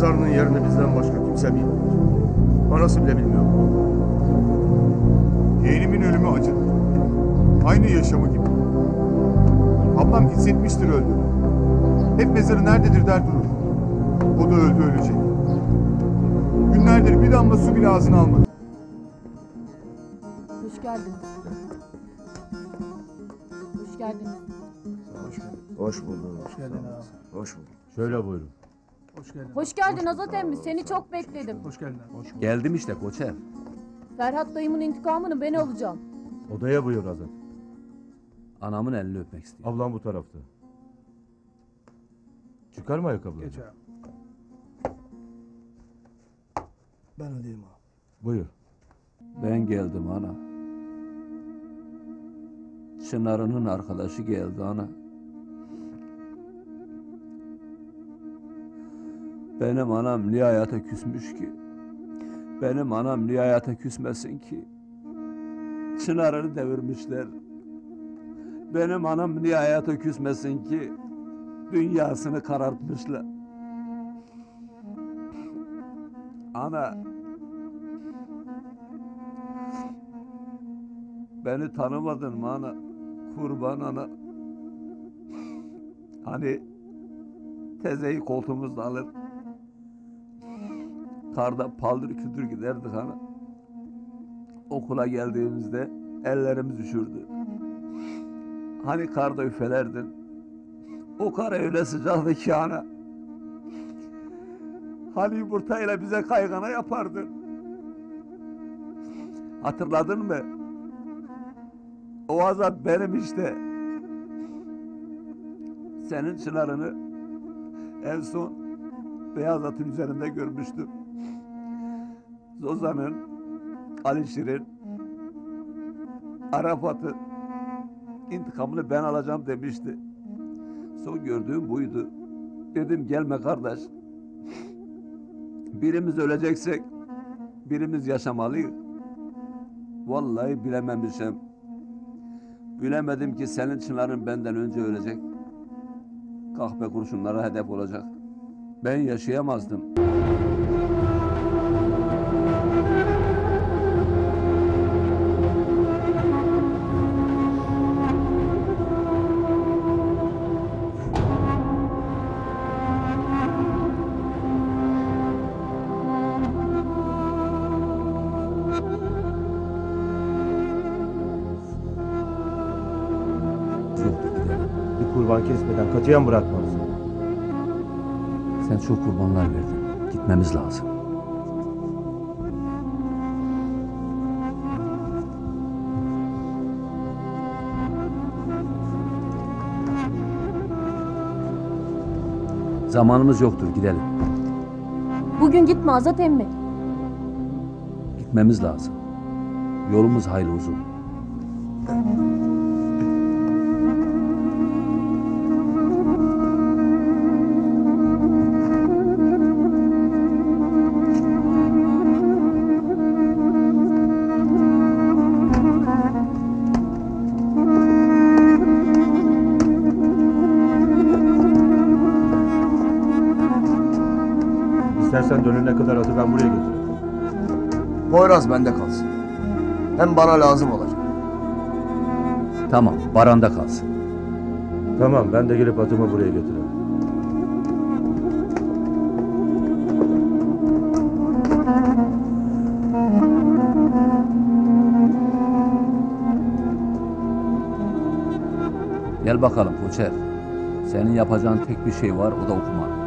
mezarının yerini bizden başka kimse bilmiyor. Anası bile bilmiyor. Yeğenimin ölümü acıdır. Aynı yaşamı gibi. Ablam hissetmiştir öldüğünü. Hep mezarı nerededir der durur. O da öldü ölecek. Günlerdir bir damla su bile ağzına almadı. Hoş geldiniz. Hoş geldiniz. Hoş bulduk. Hoş geldin abi. Hoş bulduk. Şöyle buyurun. Hoş geldin. Hoş geldin Azat emmi. Seni çok bekledim. Hoş geldin abi. Hoş Geldim işte Koçer. Ferhat dayımın intikamını ben alacağım. Odaya buyur Azat. Anamın elini öpmek istiyorum. Ablam bu tarafta. Çıkarma ayakkabıları. Geç abi. Ben ödeyeyim abi. Buyur. Ben geldim ana. Çınar'ının arkadaşı geldi ana. Benim anam niye hayata küsmüş ki? Benim anam niye hayata küsmesin ki? Çınar'ını devirmişler. Benim anam niye hayata küsmesin ki? Dünyasını karartmışlar. Ana, beni tanımadın mı ana? Kurban ana. Hani tezeyi koltuğumuzda alır, karda paldır küldür giderdik ana. Okula geldiğimizde ellerimiz üşürdü. Hani karda üfelerdin. O kar öyle sıcaktı ki ana. Hani yumurtayla bize kaygana yapardın. Hatırladın mı? O azap benim işte. Senin çınarını en son beyaz atın üzerinde görmüştüm. Zozan'ın, Alişir'in, Arafat'ın intikamını ben alacağım demişti. Son gördüğüm buydu. Dedim gelme kardeş. Birimiz öleceksek birimiz yaşamalıyız. Vallahi bilememişim. Bilemedim ki senin çınarın benden önce ölecek. Kahpe kurşunlara hedef olacak. Ben yaşayamazdım. Bir kurban kesmeden katiyen bırakmaz. Sen çok kurbanlar verdin. Gitmemiz lazım. Zamanımız yoktur, gidelim. Bugün gitme Azat emmi. Gitmemiz lazım. Yolumuz hayli uzun. İstersen dönene kadar atı ben buraya getiririm. Poyraz bende kalsın. Hem bana lazım olacak. Tamam, baranda kalsın. Tamam, ben de gelip atımı buraya getiririm. Gel bakalım Koçer. Senin yapacağın tek bir şey var, o da okuman.